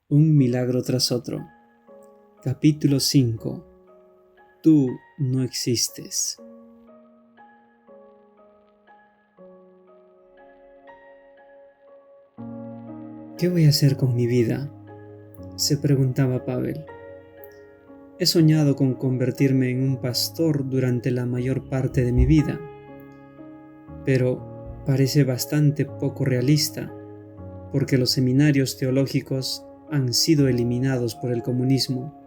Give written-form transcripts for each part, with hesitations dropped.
Un milagro tras otro. Capítulo 5. Tú no existes. ¿Qué voy a hacer con mi vida?, se preguntaba Pavel. He soñado con convertirme en un pastor durante la mayor parte de mi vida, pero parece bastante poco realista, porque los seminarios teológicos han sido eliminados por el comunismo.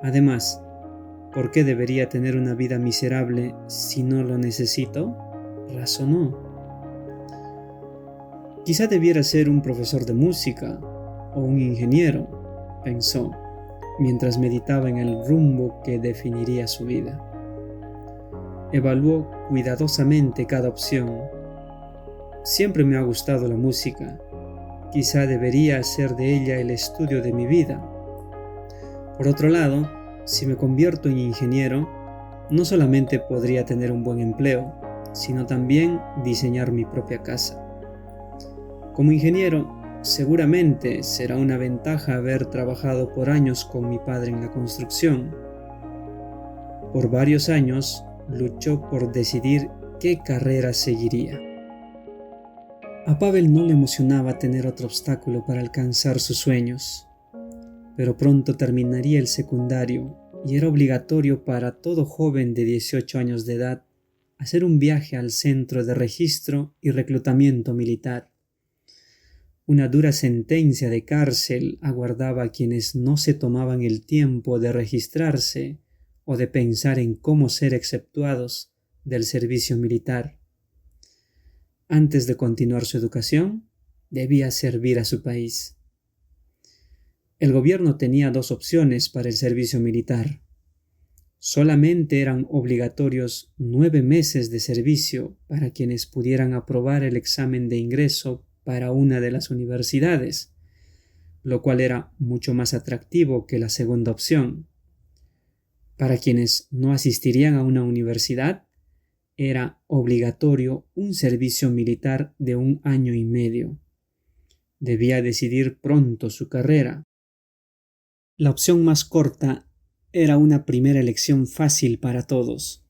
Además, ¿por qué debería tener una vida miserable si no lo necesito?, razonó. Quizá debiera ser un profesor de música o un ingeniero, pensó, mientras meditaba en el rumbo que definiría su vida. Evaluó cuidadosamente cada opción. Siempre me ha gustado la música. Quizá debería hacer de ella el estudio de mi vida. Por otro lado, si me convierto en ingeniero, no solamente podría tener un buen empleo, sino también diseñar mi propia casa. Como ingeniero, seguramente será una ventaja haber trabajado por años con mi padre en la construcción. Por varios años luchó por decidir qué carrera seguiría. A Pavel no le emocionaba tener otro obstáculo para alcanzar sus sueños, pero pronto terminaría el secundario y era obligatorio para todo joven de 18 años de edad hacer un viaje al Centro de Registro y Reclutamiento Militar. Una dura sentencia de cárcel aguardaba a quienes no se tomaban el tiempo de registrarse o de pensar en cómo ser exceptuados del servicio militar. Antes de continuar su educación, debía servir a su país. El gobierno tenía dos opciones para el servicio militar. Solamente eran obligatorios 9 meses de servicio para quienes pudieran aprobar el examen de ingreso para una de las universidades, lo cual era mucho más atractivo que la segunda opción. Para quienes no asistirían a una universidad, era obligatorio un servicio militar de 1 año y medio. Debía decidir pronto su carrera. La opción más corta era una primera elección fácil para todos,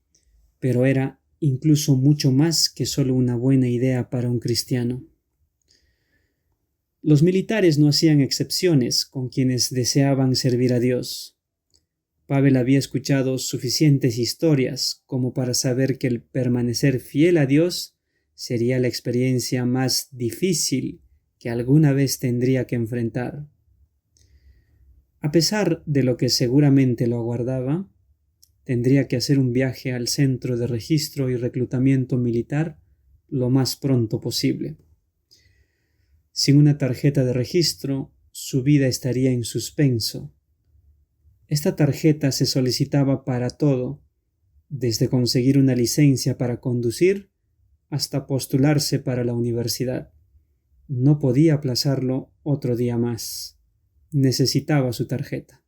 pero era incluso mucho más que solo una buena idea para un cristiano. Los militares no hacían excepciones con quienes deseaban servir a Dios. Pavel había escuchado suficientes historias como para saber que el permanecer fiel a Dios sería la experiencia más difícil que alguna vez tendría que enfrentar. A pesar de lo que seguramente lo aguardaba, tendría que hacer un viaje al Centro de Registro y Reclutamiento Militar lo más pronto posible. Sin una tarjeta de registro, su vida estaría en suspenso. Esta tarjeta se solicitaba para todo, desde conseguir una licencia para conducir hasta postularse para la universidad. No podía aplazarlo otro día más. Necesitaba su tarjeta.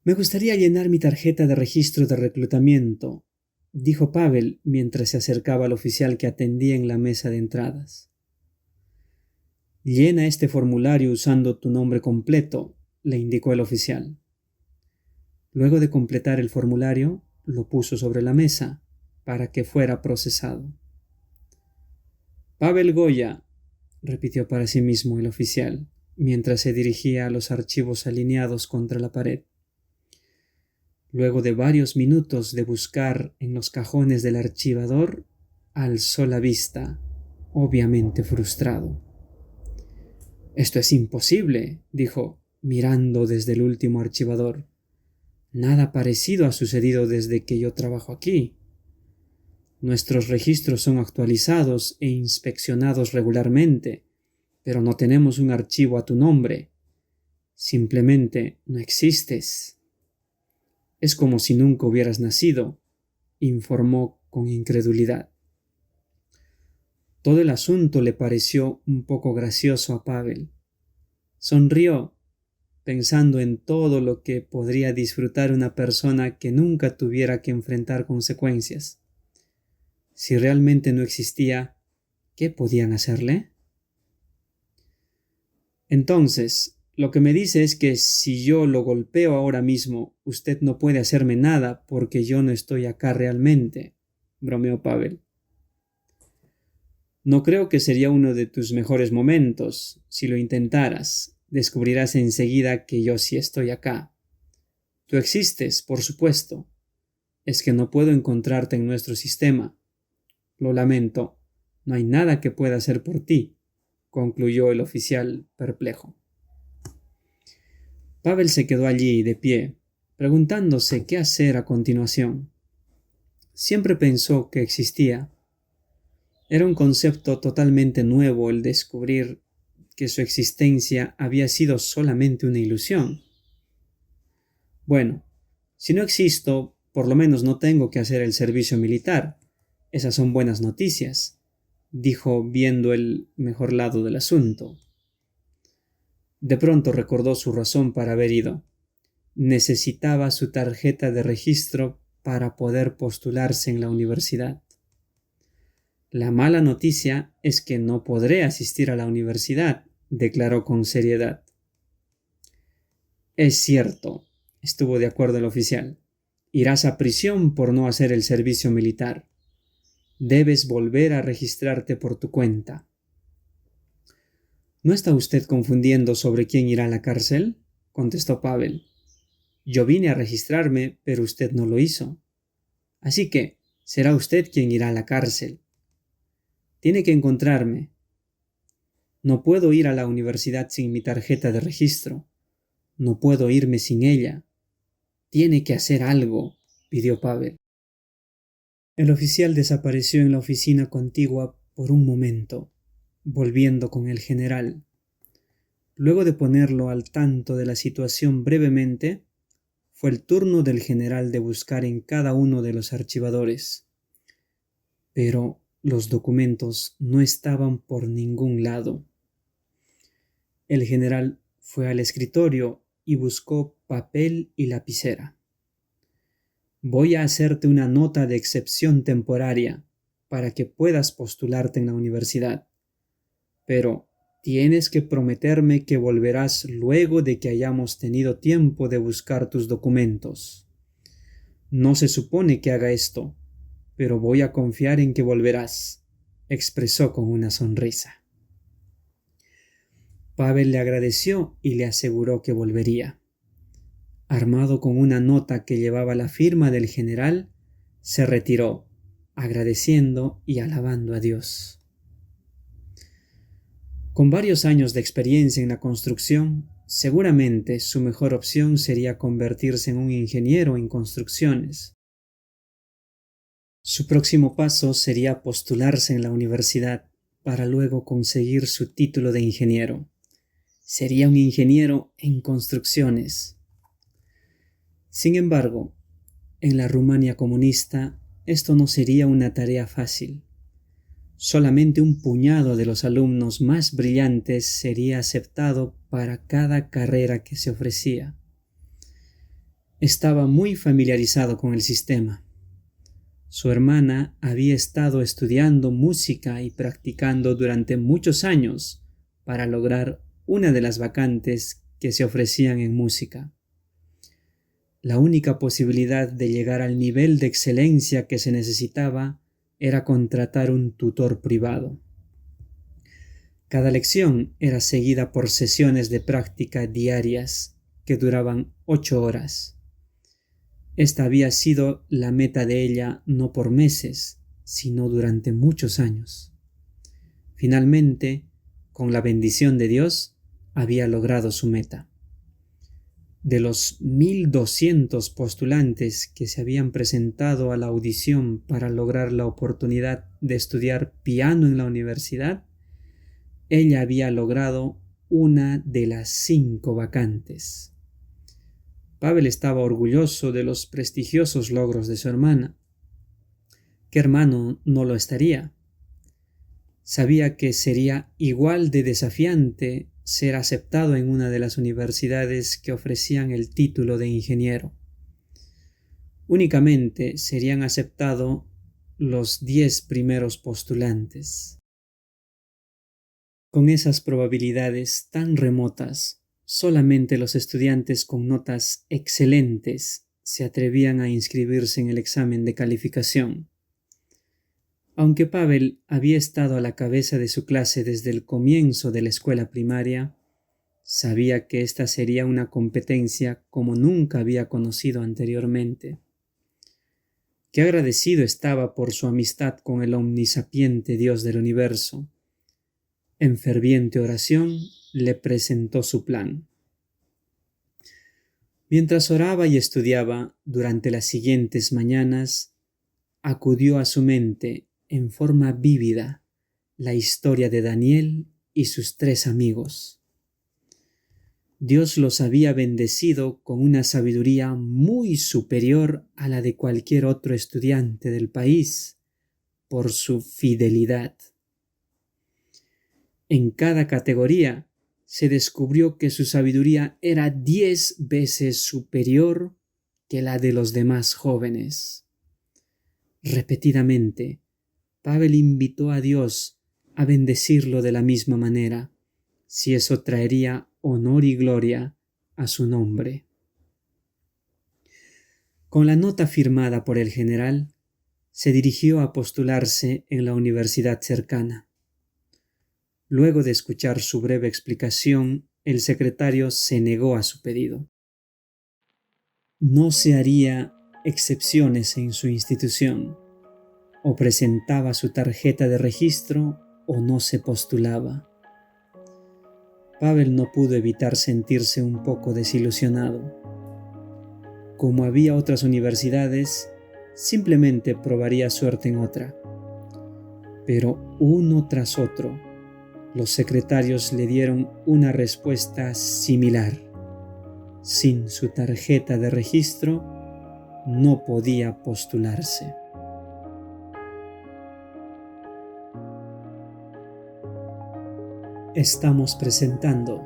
Me gustaría llenar mi tarjeta de registro de reclutamiento, dijo Pavel mientras se acercaba al oficial que atendía en la mesa de entradas. Llena este formulario usando tu nombre completo, le indicó el oficial. Luego de completar el formulario, lo puso sobre la mesa para que fuera procesado. Pavel Goya, repitió para sí mismo el oficial, mientras se dirigía a los archivos alineados contra la pared. Luego de varios minutos de buscar en los cajones del archivador, alzó la vista, obviamente frustrado. «Esto es imposible», dijo, mirando desde el último archivador. «Nada parecido ha sucedido desde que yo trabajo aquí. Nuestros registros son actualizados e inspeccionados regularmente, pero no tenemos un archivo a tu nombre. Simplemente no existes». «Es como si nunca hubieras nacido», informó con incredulidad. Todo el asunto le pareció un poco gracioso a Pavel. Sonrió, pensando en todo lo que podría disfrutar una persona que nunca tuviera que enfrentar consecuencias. Si realmente no existía, ¿qué podían hacerle? Entonces, lo que me dice es que si yo lo golpeo ahora mismo, usted no puede hacerme nada porque yo no estoy acá realmente, bromeó Pavel. No creo que sería uno de tus mejores momentos. Si lo intentaras, descubrirás enseguida que yo sí estoy acá. Tú existes, por supuesto. Es que no puedo encontrarte en nuestro sistema. Lo lamento, no hay nada que pueda hacer por ti, concluyó el oficial perplejo. Pavel se quedó allí de pie, preguntándose qué hacer a continuación. Siempre pensó que existía. Era un concepto totalmente nuevo el descubrir que su existencia había sido solamente una ilusión. Bueno, si no existo, por lo menos no tengo que hacer el servicio militar. Esas son buenas noticias, dijo viendo el mejor lado del asunto. De pronto recordó su razón para haber ido. Necesitaba su tarjeta de registro para poder postularse en la universidad. La mala noticia es que no podré asistir a la universidad, declaró con seriedad. Es cierto, estuvo de acuerdo el oficial. Irás a prisión por no hacer el servicio militar. Debes volver a registrarte por tu cuenta. ¿No está usted confundiendo sobre quién irá a la cárcel?, contestó Pavel. Yo vine a registrarme, pero usted no lo hizo. Así que será usted quien irá a la cárcel. Tiene que encontrarme. No puedo ir a la universidad sin mi tarjeta de registro. No puedo irme sin ella. Tiene que hacer algo, pidió Pavel. El oficial desapareció en la oficina contigua por un momento, volviendo con el general. Luego de ponerlo al tanto de la situación brevemente, fue el turno del general de buscar en cada uno de los archivadores. Pero los documentos no estaban por ningún lado. El general fue al escritorio y buscó papel y lapicera. Voy a hacerte una nota de excepción temporaria para que puedas postularte en la universidad. Pero tienes que prometerme que volverás luego de que hayamos tenido tiempo de buscar tus documentos. No se supone que haga esto, pero voy a confiar en que volverás, expresó con una sonrisa. Pavel le agradeció y le aseguró que volvería. Armado con una nota que llevaba la firma del general, se retiró, agradeciendo y alabando a Dios. Con varios años de experiencia en la construcción, seguramente su mejor opción sería convertirse en un ingeniero en construcciones. Su próximo paso sería postularse en la universidad para luego conseguir su título de ingeniero. Sería un ingeniero en construcciones. Sin embargo, en la Rumania comunista esto no sería una tarea fácil. Solamente un puñado de los alumnos más brillantes sería aceptado para cada carrera que se ofrecía. Estaba muy familiarizado con el sistema. Su hermana había estado estudiando música y practicando durante muchos años para lograr una de las vacantes que se ofrecían en música. La única posibilidad de llegar al nivel de excelencia que se necesitaba era contratar un tutor privado. Cada lección era seguida por sesiones de práctica diarias que duraban 8 horas. Esta había sido la meta de ella no por meses, sino durante muchos años. Finalmente, con la bendición de Dios, había logrado su meta. De los 1,200 postulantes que se habían presentado a la audición para lograr la oportunidad de estudiar piano en la universidad, ella había logrado una de las 5 vacantes. Pavel estaba orgulloso de los prestigiosos logros de su hermana. ¿Qué hermano no lo estaría? Sabía que sería igual de desafiante ser aceptado en una de las universidades que ofrecían el título de ingeniero. Únicamente serían aceptados los 10 primeros postulantes. Con esas probabilidades tan remotas, solamente los estudiantes con notas excelentes se atrevían a inscribirse en el examen de calificación. Aunque Pavel había estado a la cabeza de su clase desde el comienzo de la escuela primaria, sabía que esta sería una competencia como nunca había conocido anteriormente. Qué agradecido estaba por su amistad con el omnisapiente Dios del universo. En ferviente oración le presentó su plan. Mientras oraba y estudiaba durante las siguientes mañanas, acudió a su mente en forma vívida la historia de Daniel y sus 3 amigos. Dios los había bendecido con una sabiduría muy superior a la de cualquier otro estudiante del país por su fidelidad. En cada categoría se descubrió que su sabiduría era 10 veces superior que la de los demás jóvenes. Repetidamente, Pavel invitó a Dios a bendecirlo de la misma manera, si eso traería honor y gloria a su nombre. Con la nota firmada por el general, se dirigió a postularse en la universidad cercana. Luego de escuchar su breve explicación, el secretario se negó a su pedido. No se haría excepciones en su institución. O presentaba su tarjeta de registro o no se postulaba. Pavel no pudo evitar sentirse un poco desilusionado. Como había otras universidades, simplemente probaría suerte en otra. Pero uno tras otro, los secretarios le dieron una respuesta similar. Sin su tarjeta de registro, no podía postularse. Estamos presentando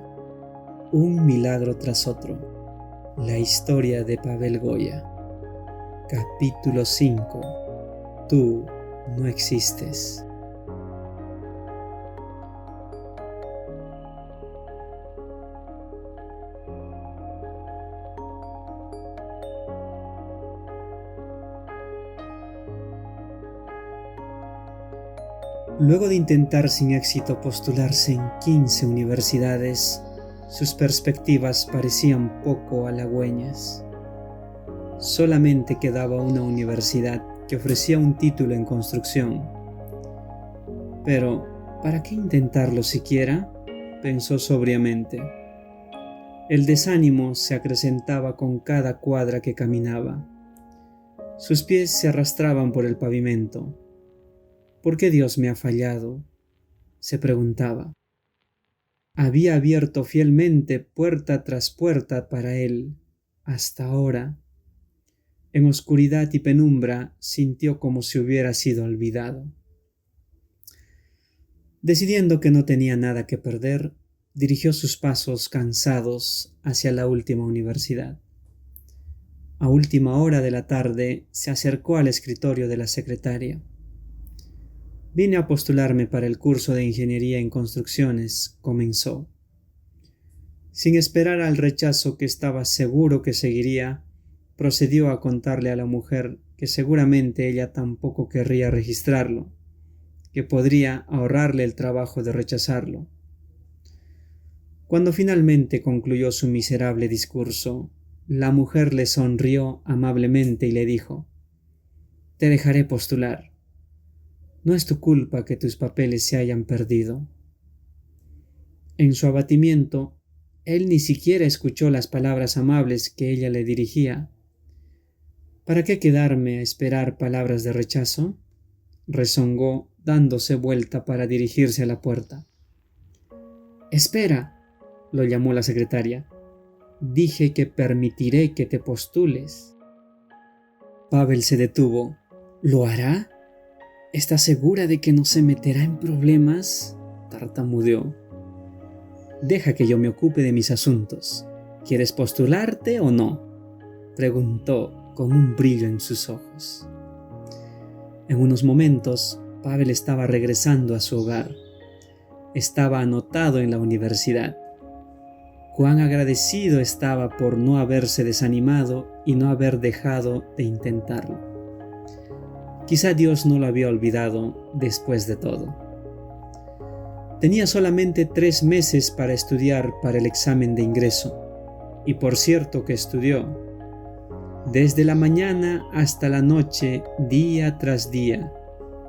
un milagro tras otro, la historia de Pavel Goya. Capítulo 5. Tú no existes. Luego de intentar sin éxito postularse en 15 universidades, sus perspectivas parecían poco halagüeñas. Solamente quedaba una universidad que ofrecía un título en construcción. Pero, ¿para qué intentarlo siquiera?, pensó sobriamente. El desánimo se acrecentaba con cada cuadra que caminaba. Sus pies se arrastraban por el pavimento. ¿Por qué Dios me ha fallado?, se preguntaba. Había abierto fielmente puerta tras puerta para él, hasta ahora. En oscuridad y penumbra sintió como si hubiera sido olvidado. Decidiendo que no tenía nada que perder, dirigió sus pasos cansados hacia la última universidad. A última hora de la tarde se acercó al escritorio de la secretaria. Vine a postularme para el curso de Ingeniería en Construcciones, comenzó. Sin esperar al rechazo que estaba seguro que seguiría, procedió a contarle a la mujer que seguramente ella tampoco querría registrarlo, que podría ahorrarle el trabajo de rechazarlo. Cuando finalmente concluyó su miserable discurso, la mujer le sonrió amablemente y le dijo: «Te dejaré postular. No es tu culpa que tus papeles se hayan perdido». En su abatimiento, él ni siquiera escuchó las palabras amables que ella le dirigía. ¿Para qué quedarme a esperar palabras de rechazo?, rezongó, dándose vuelta para dirigirse a la puerta. «Espera», lo llamó la secretaria. «Dije que permitiré que te postules». Pavel se detuvo. «¿Lo hará? ¿Estás segura de que no se meterá en problemas?», tartamudeó. «Deja que yo me ocupe de mis asuntos. ¿Quieres postularte o no?», preguntó con un brillo en sus ojos. En unos momentos, Pavel estaba regresando a su hogar. estaba anotado en la universidad. Cuán agradecido estaba por no haberse desanimado y no haber dejado de intentarlo. Quizá Dios no lo había olvidado después de todo. Tenía solamente 3 meses para estudiar para el examen de ingreso, y por cierto que estudió. Desde la mañana hasta la noche, día tras día,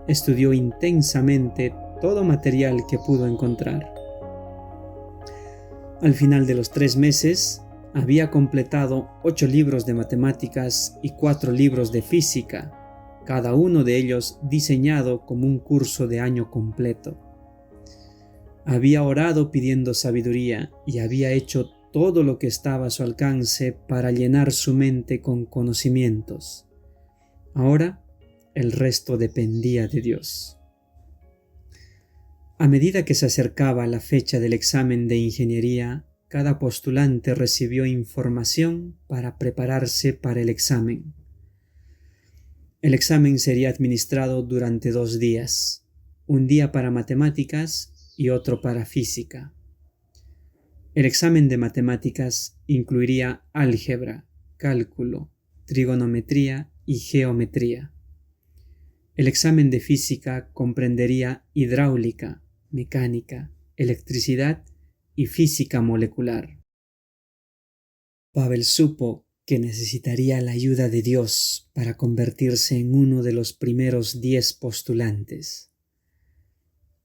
estudió intensamente todo material que pudo encontrar. Al final de los 3 meses, había completado 8 libros de matemáticas y 4 libros de física, cada uno de ellos diseñado como un curso de año completo. Había orado pidiendo sabiduría y había hecho todo lo que estaba a su alcance para llenar su mente con conocimientos. Ahora, el resto dependía de Dios. A medida que se acercaba la fecha del examen de ingeniería, cada postulante recibió información para prepararse para el examen. El examen sería administrado durante 2 días, un día para matemáticas y otro para física. El examen de matemáticas incluiría álgebra, cálculo, trigonometría y geometría. El examen de física comprendería hidráulica, mecánica, electricidad y física molecular. Pavel supo que necesitaría la ayuda de Dios para convertirse en uno de los primeros 10 postulantes.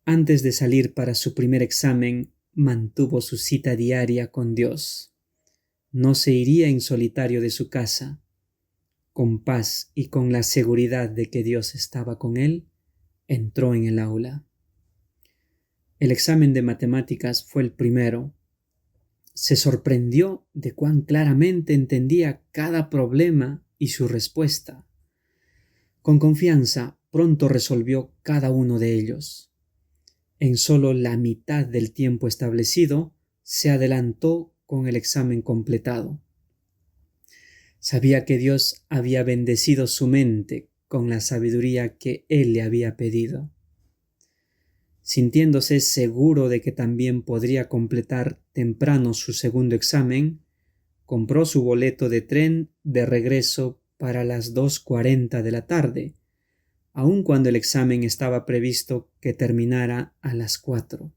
Antes de salir para su primer examen, mantuvo su cita diaria con Dios. No se iría en solitario de su casa. Con paz y con la seguridad de que Dios estaba con él, entró en el aula. El examen de matemáticas fue el primero. Se sorprendió de cuán claramente entendía cada problema y su respuesta. Con confianza, pronto resolvió cada uno de ellos. En solo la mitad del tiempo establecido, se adelantó con el examen completado. Sabía que Dios había bendecido su mente con la sabiduría que él le había pedido. Sintiéndose seguro de que también podría completar temprano su segundo examen, compró su boleto de tren de regreso para las 2:40 de la tarde, aun cuando el examen estaba previsto que terminara a las 4.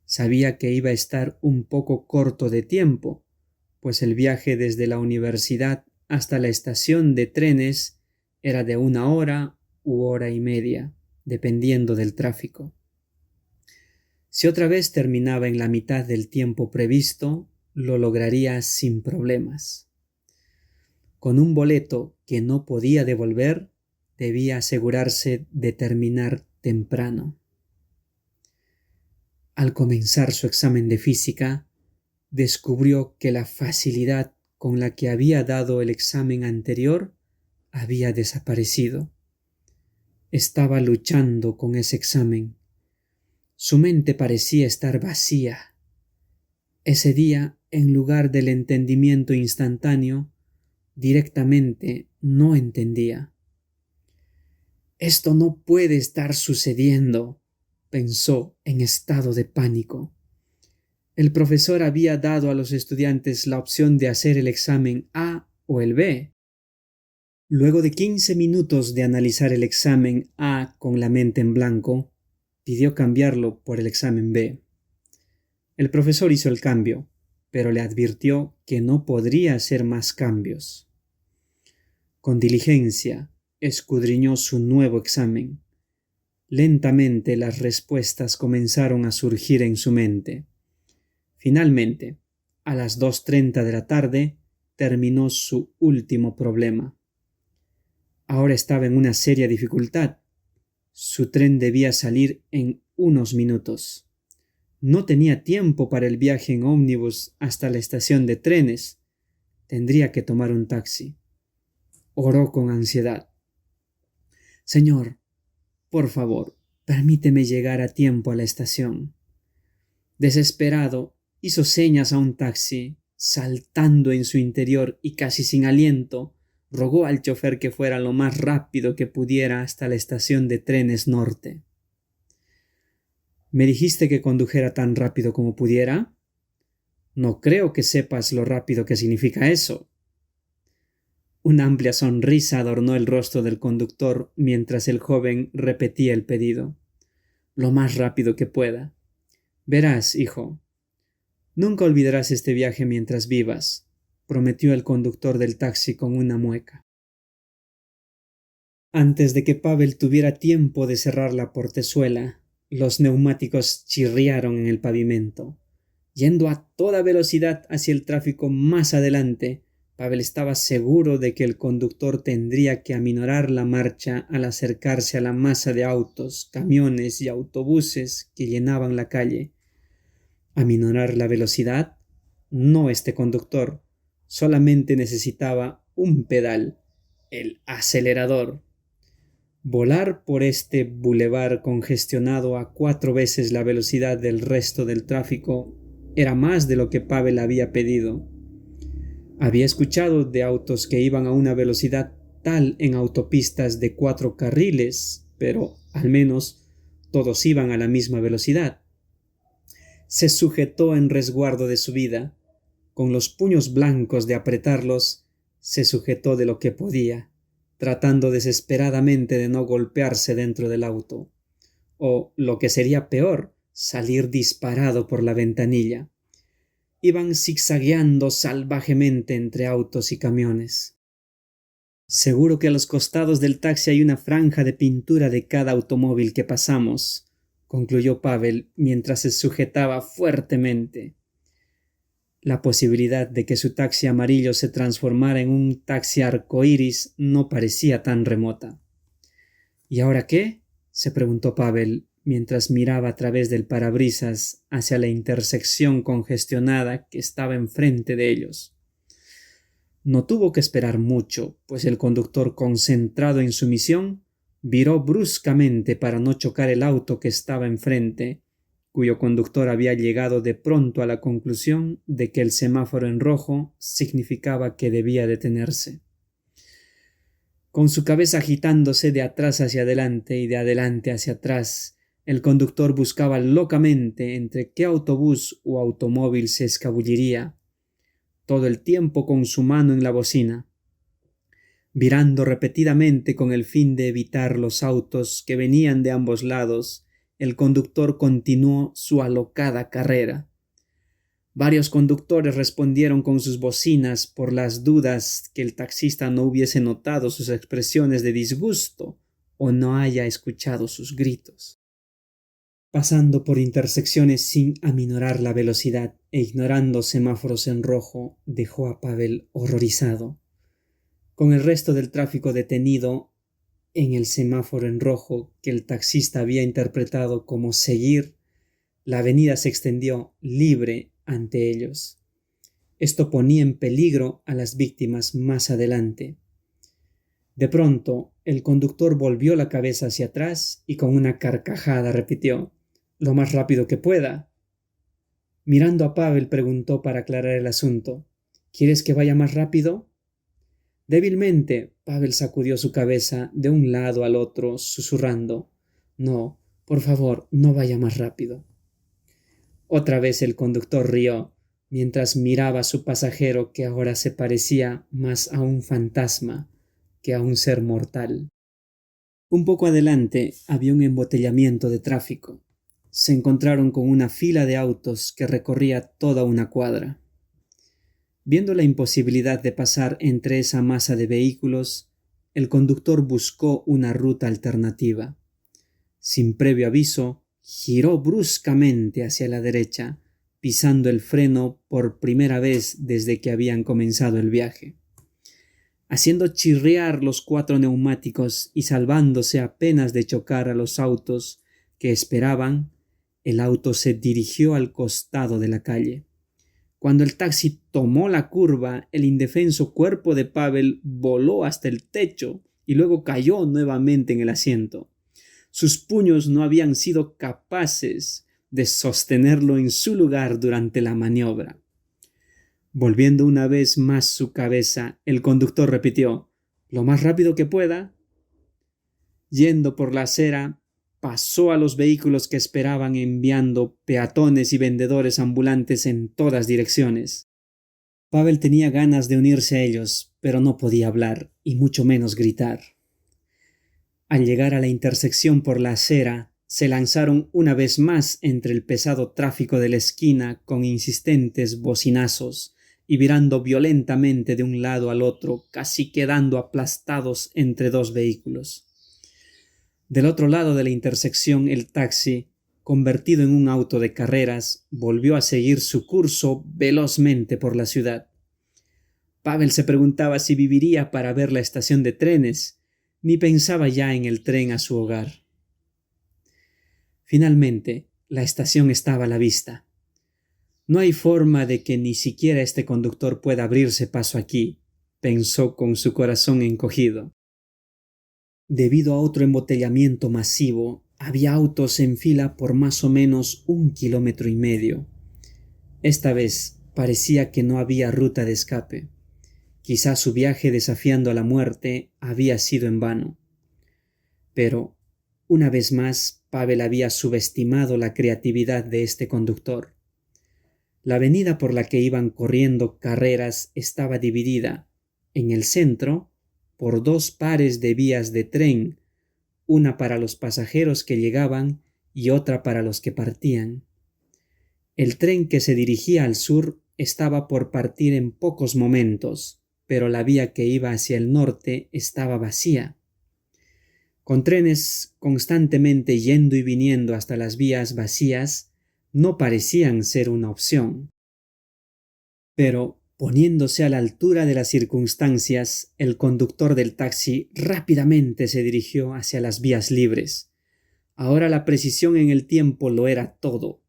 Sabía que iba a estar un poco corto de tiempo, pues el viaje desde la universidad hasta la estación de trenes era de 1 hora u hora y media, dependiendo del tráfico. Si otra vez terminaba en la mitad del tiempo previsto, lo lograría sin problemas. Con un boleto que no podía devolver, debía asegurarse de terminar temprano. Al comenzar su examen de física, descubrió que la facilidad con la que había dado el examen anterior había desaparecido. Estaba luchando con ese examen. Su mente parecía estar vacía. Ese día, en lugar del entendimiento instantáneo, directamente no entendía. Esto no puede estar sucediendo, pensó en estado de pánico. El profesor había dado a los estudiantes la opción de hacer el examen A o el B. Luego de 15 minutos de analizar el examen A con la mente en blanco, pidió cambiarlo por el examen B. El profesor hizo el cambio, pero le advirtió que no podría hacer más cambios. Con diligencia, escudriñó su nuevo examen. Lentamente las respuestas comenzaron a surgir en su mente. Finalmente, a las 2:30 de la tarde, terminó su último problema. Ahora estaba en una seria dificultad. Su tren debía salir en unos minutos. No tenía tiempo para el viaje en ómnibus hasta la estación de trenes. Tendría que tomar un taxi. Oró con ansiedad. Señor, por favor, permíteme llegar a tiempo a la estación. Desesperado, hizo señas a un taxi, saltando en su interior y casi sin aliento, rogó al chofer que fuera lo más rápido que pudiera hasta la estación de trenes norte. ¿Me dijiste que condujera tan rápido como pudiera? No creo que sepas lo rápido que significa eso. Una amplia sonrisa adornó el rostro del conductor mientras el joven repetía el pedido. Lo más rápido que pueda. Verás, hijo. Nunca olvidarás este viaje mientras vivas, prometió el conductor del taxi con una mueca. Antes de que Pavel tuviera tiempo de cerrar la portezuela, los neumáticos chirriaron en el pavimento. Yendo a toda velocidad hacia el tráfico más adelante, Pavel estaba seguro de que el conductor tendría que aminorar la marcha al acercarse a la masa de autos, camiones y autobuses que llenaban la calle. ¿Aminorar la velocidad? No este conductor. Solamente necesitaba un pedal, el acelerador. Volar por este bulevar congestionado a 4 veces la velocidad del resto del tráfico era más de lo que Pavel había pedido. Había escuchado de autos que iban a una velocidad tal en autopistas de 4 carriles, pero al menos todos iban a la misma velocidad. Se sujetó en resguardo de su vida. Con los puños blancos de apretarlos, se sujetó de lo que podía, tratando desesperadamente de no golpearse dentro del auto, o, lo que sería peor, salir disparado por la ventanilla. Iban zigzagueando salvajemente entre autos y camiones. Seguro que a los costados del taxi hay una franja de pintura de cada automóvil que pasamos, concluyó Pavel mientras se sujetaba fuertemente. La posibilidad de que su taxi amarillo se transformara en un taxi arcoíris no parecía tan remota. ¿Y ahora qué? Se preguntó Pavel mientras miraba a través del parabrisas hacia la intersección congestionada que estaba enfrente de ellos. No tuvo que esperar mucho, pues el conductor, concentrado en su misión, viró bruscamente para no chocar el auto que estaba enfrente, cuyo conductor había llegado de pronto a la conclusión de que el semáforo en rojo significaba que debía detenerse. Con su cabeza agitándose de atrás hacia adelante y de adelante hacia atrás, el conductor buscaba locamente entre qué autobús o automóvil se escabulliría, todo el tiempo con su mano en la bocina, virando repetidamente con el fin de evitar los autos que venían de ambos lados. El conductor continuó su alocada carrera. Varios conductores respondieron con sus bocinas por las dudas que el taxista no hubiese notado sus expresiones de disgusto o no haya escuchado sus gritos. Pasando por intersecciones sin aminorar la velocidad e ignorando semáforos en rojo, dejó a Pavel horrorizado. Con el resto del tráfico detenido en el semáforo en rojo que el taxista había interpretado como seguir, la avenida se extendió libre ante ellos. Esto ponía en peligro a las víctimas más adelante. De pronto, el conductor volvió la cabeza hacia atrás y con una carcajada repitió: «Lo más rápido que pueda». Mirando a Pavel, preguntó para aclarar el asunto: «¿Quieres que vaya más rápido?» Débilmente, Pavel sacudió su cabeza de un lado al otro, susurrando: «No, por favor, no vaya más rápido». Otra vez el conductor rió, mientras miraba a su pasajero, que ahora se parecía más a un fantasma que a un ser mortal. Un poco adelante había un embotellamiento de tráfico. Se encontraron con una fila de autos que recorría toda una cuadra. Viendo la imposibilidad de pasar entre esa masa de vehículos, el conductor buscó una ruta alternativa. Sin previo aviso, giró bruscamente hacia la derecha, pisando el freno por primera vez desde que habían comenzado el viaje. Haciendo chirriar los 4 neumáticos y salvándose apenas de chocar a los autos que esperaban, el auto se dirigió al costado de la calle. Cuando el taxi tomó la curva, el indefenso cuerpo de Pavel voló hasta el techo y luego cayó nuevamente en el asiento. Sus puños no habían sido capaces de sostenerlo en su lugar durante la maniobra. Volviendo una vez más su cabeza, el conductor repitió: «Lo más rápido que pueda». Yendo por la acera, pasó a los vehículos que esperaban enviando peatones y vendedores ambulantes en todas direcciones. Pavel tenía ganas de unirse a ellos, pero no podía hablar y mucho menos gritar. Al llegar a la intersección por la acera, se lanzaron una vez más entre el pesado tráfico de la esquina con insistentes bocinazos y virando violentamente de un lado al otro, casi quedando aplastados entre dos vehículos. Del otro lado de la intersección, el taxi, convertido en un auto de carreras, volvió a seguir su curso velozmente por la ciudad. Pavel se preguntaba si viviría para ver la estación de trenes, ni pensaba ya en el tren a su hogar. Finalmente, la estación estaba a la vista. No hay forma de que ni siquiera este conductor pueda abrirse paso aquí, pensó con su corazón encogido. Debido a otro embotellamiento masivo, había autos en fila por más o menos 1,5 kilómetros. Esta vez parecía que no había ruta de escape. Quizá su viaje desafiando a la muerte había sido en vano. Pero, una vez más, Pavel había subestimado la creatividad de este conductor. La avenida por la que iban corriendo carreras estaba dividida, en el centro, por 2 pares de vías de tren, una para los pasajeros que llegaban y otra para los que partían. El tren que se dirigía al sur estaba por partir en pocos momentos, pero la vía que iba hacia el norte estaba vacía. Con trenes constantemente yendo y viniendo hasta las vías vacías, no parecían ser una opción. Pero, poniéndose a la altura de las circunstancias, el conductor del taxi rápidamente se dirigió hacia las vías libres. Ahora la precisión en el tiempo lo era todo.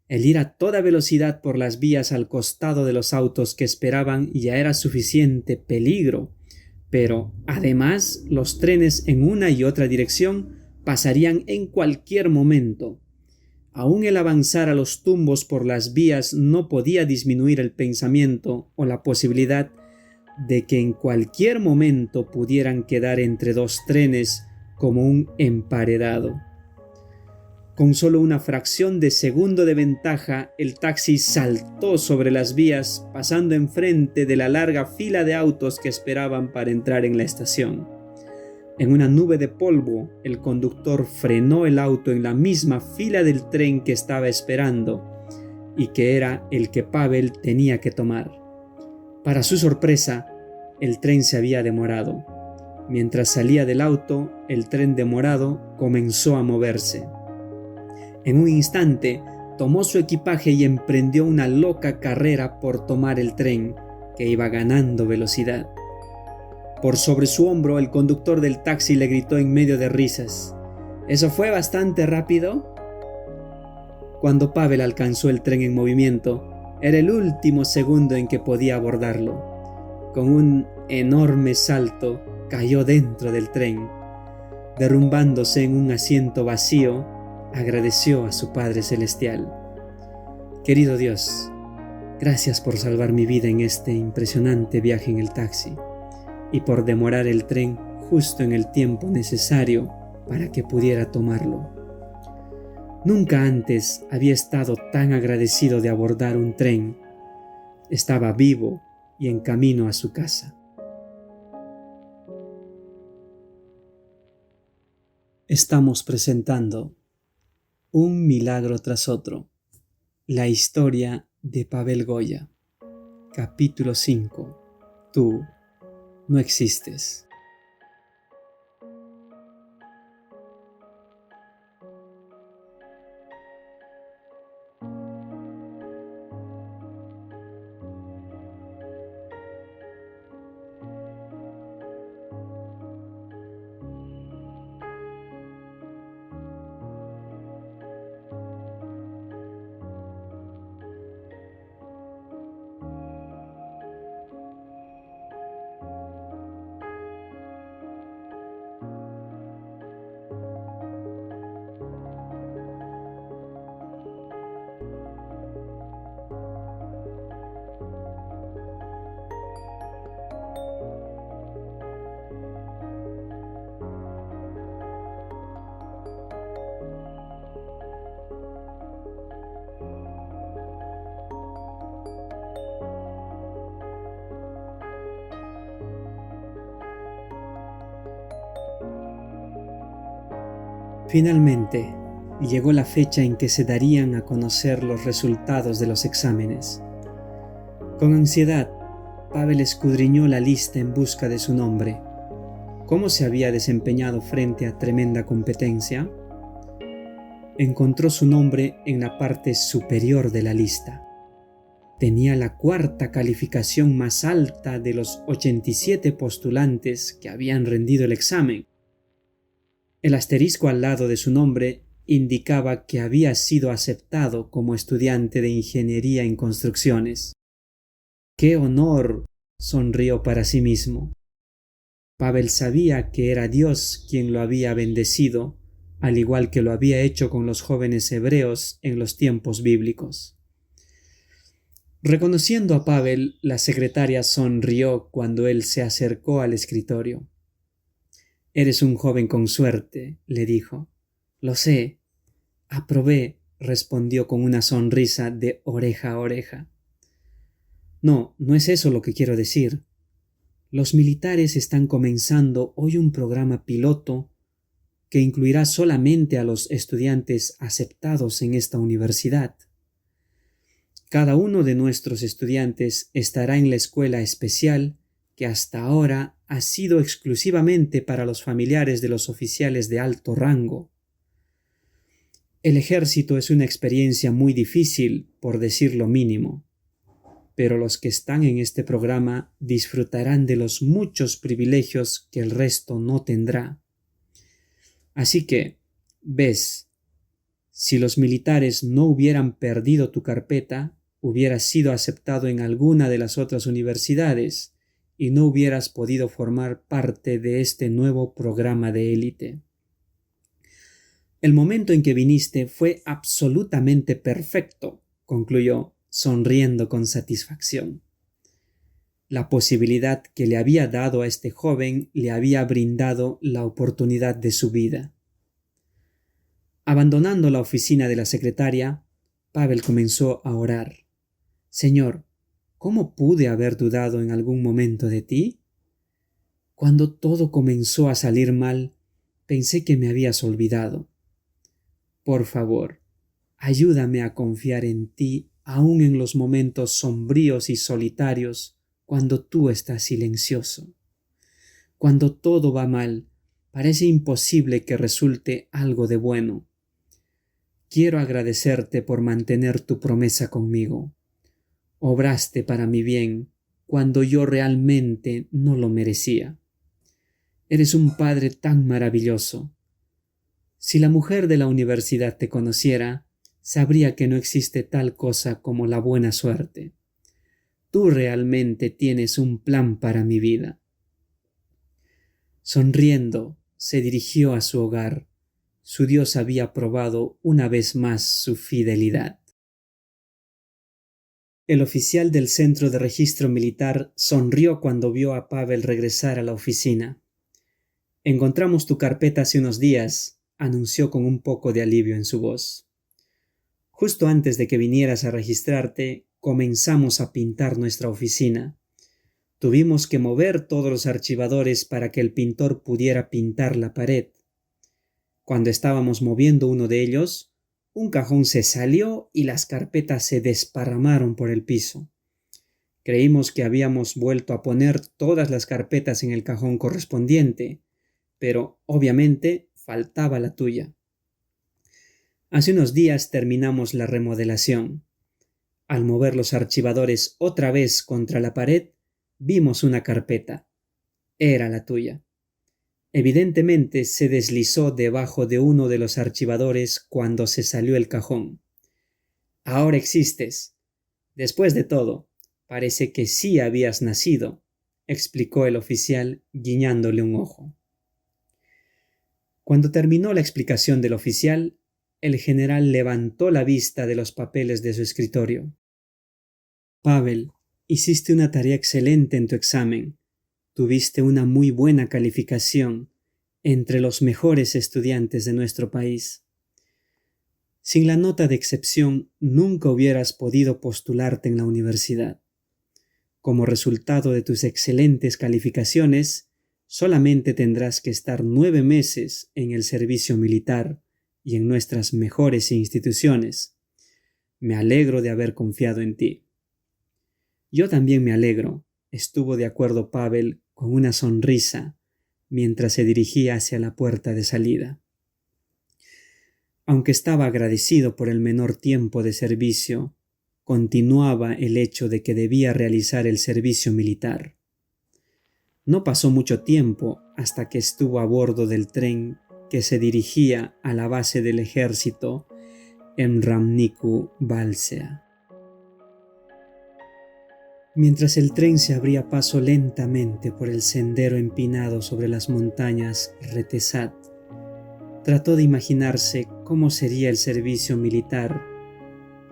El ir a toda velocidad por las vías al costado de los autos que esperaban ya era suficiente peligro. Pero, además, los trenes en una y otra dirección pasarían en cualquier momento. Aún el avanzar a los tumbos por las vías no podía disminuir el pensamiento o la posibilidad de que en cualquier momento pudieran quedar entre 2 trenes como un emparedado. Con solo una fracción de segundo de ventaja, el taxi saltó sobre las vías, pasando enfrente de la larga fila de autos que esperaban para entrar en la estación. En una nube de polvo, el conductor frenó el auto en la misma fila del tren que estaba esperando y que era el que Pavel tenía que tomar. Para su sorpresa, el tren se había demorado. Mientras salía del auto, el tren demorado comenzó a moverse. En un instante, tomó su equipaje y emprendió una loca carrera por tomar el tren, que iba ganando velocidad. Por sobre su hombro, el conductor del taxi le gritó en medio de risas: «¿Eso fue bastante rápido?». Cuando Pavel alcanzó el tren en movimiento, era el último segundo en que podía abordarlo. Con un enorme salto, cayó dentro del tren. Derrumbándose en un asiento vacío, agradeció a su Padre Celestial. «Querido Dios, gracias por salvar mi vida en este impresionante viaje en el taxi y por demorar el tren justo en el tiempo necesario para que pudiera tomarlo. Nunca antes había estado tan agradecido de abordar un tren. Estaba vivo y en camino a su casa». Estamos presentando Un milagro tras otro. La historia de Pavel Goya. Capítulo 5. Tú no existes. Finalmente, llegó la fecha en que se darían a conocer los resultados de los exámenes. Con ansiedad, Pavel escudriñó la lista en busca de su nombre. ¿Cómo se había desempeñado frente a tremenda competencia? Encontró su nombre en la parte superior de la lista. Tenía la cuarta calificación más alta de los 87 postulantes que habían rendido el examen. El asterisco al lado de su nombre indicaba que había sido aceptado como estudiante de ingeniería en construcciones. ¡Qué honor!, sonrió para sí mismo. Pavel sabía que era Dios quien lo había bendecido, al igual que lo había hecho con los jóvenes hebreos en los tiempos bíblicos. Reconociendo a Pavel, la secretaria sonrió cuando él se acercó al escritorio. «Eres un joven con suerte», le dijo. «Lo sé». «Aprobé», respondió con una sonrisa de oreja a oreja. «No, no es eso lo que quiero decir. Los militares están comenzando hoy un programa piloto que incluirá solamente a los estudiantes aceptados en esta universidad. Cada uno de nuestros estudiantes estará en la escuela especial que hasta ahora ha sido exclusivamente para los familiares de los oficiales de alto rango. El ejército es una experiencia muy difícil, por decir lo mínimo, pero los que están en este programa disfrutarán de los muchos privilegios que el resto no tendrá. Así que, ves, si los militares no hubieran perdido tu carpeta, hubieras sido aceptado en alguna de las otras universidades y no hubieras podido formar parte de este nuevo programa de élite. El momento en que viniste fue absolutamente perfecto», concluyó, sonriendo con satisfacción. La posibilidad que le había dado a este joven le había brindado la oportunidad de su vida. Abandonando la oficina de la secretaria, Pavel comenzó a orar. «Señor, ¿cómo pude haber dudado en algún momento de ti? Cuando todo comenzó a salir mal, pensé que me habías olvidado. Por favor, ayúdame a confiar en ti aún en los momentos sombríos y solitarios, cuando tú estás silencioso. Cuando todo va mal, parece imposible que resulte algo de bueno. Quiero agradecerte por mantener tu promesa conmigo. Obraste para mi bien cuando yo realmente no lo merecía. Eres un padre tan maravilloso. Si la mujer de la universidad te conociera, sabría que no existe tal cosa como la buena suerte. Tú realmente tienes un plan para mi vida». Sonriendo, se dirigió a su hogar. Su Dios había probado una vez más su fidelidad. El oficial del centro de registro militar sonrió cuando vio a Pavel regresar a la oficina. «Encontramos tu carpeta hace unos días», anunció con un poco de alivio en su voz. «Justo antes de que vinieras a registrarte, comenzamos a pintar nuestra oficina. Tuvimos que mover todos los archivadores para que el pintor pudiera pintar la pared. Cuando estábamos moviendo uno de ellos, un cajón se salió y las carpetas se desparramaron por el piso. Creímos que habíamos vuelto a poner todas las carpetas en el cajón correspondiente, pero obviamente faltaba la tuya. Hace unos días terminamos la remodelación. Al mover los archivadores otra vez contra la pared, vimos una carpeta. Era la tuya. Evidentemente se deslizó debajo de uno de los archivadores cuando se salió el cajón. Ahora existes. Después de todo, parece que sí habías nacido», explicó el oficial guiñándole un ojo. Cuando terminó la explicación del oficial, el general levantó la vista de los papeles de su escritorio. «Pavel, hiciste una tarea excelente en tu examen. Tuviste una muy buena calificación, entre los mejores estudiantes de nuestro país. Sin la nota de excepción, nunca hubieras podido postularte en la universidad. Como resultado de tus excelentes calificaciones, Solamente tendrás que estar 9 meses en el servicio militar y en nuestras mejores instituciones. Me alegro de haber confiado en ti. Yo también me alegro, estuvo de acuerdo Pavel con una sonrisa mientras se dirigía hacia la puerta de salida. Aunque estaba agradecido por el menor tiempo de servicio, continuaba el hecho de que debía realizar el servicio militar. No pasó mucho tiempo hasta que estuvo a bordo del tren que se dirigía a la base del ejército en Ramniku-Valsea. Mientras el tren se abría paso lentamente por el sendero empinado sobre las montañas Retezat, trató de imaginarse cómo sería el servicio militar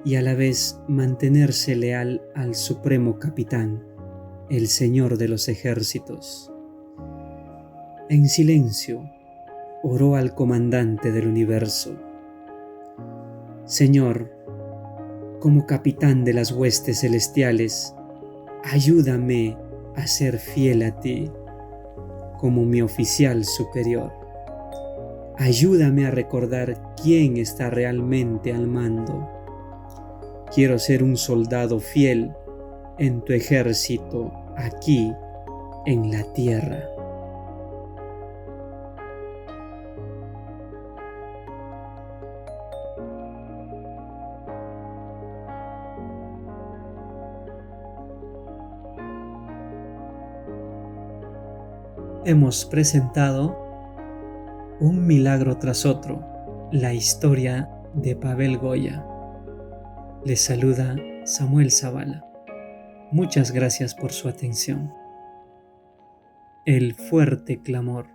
y a la vez mantenerse leal al supremo capitán, el Señor de los ejércitos. En silencio, oró al comandante del universo. Señor, como capitán de las huestes celestiales, ayúdame a ser fiel a ti, como mi oficial superior. Ayúdame a recordar quién está realmente al mando. Quiero ser un soldado fiel en tu ejército aquí en la tierra. Hemos presentado Un milagro tras otro, la historia de Pavel Goya. Les saluda Samuel Zavala. Muchas gracias por su atención. El fuerte clamor.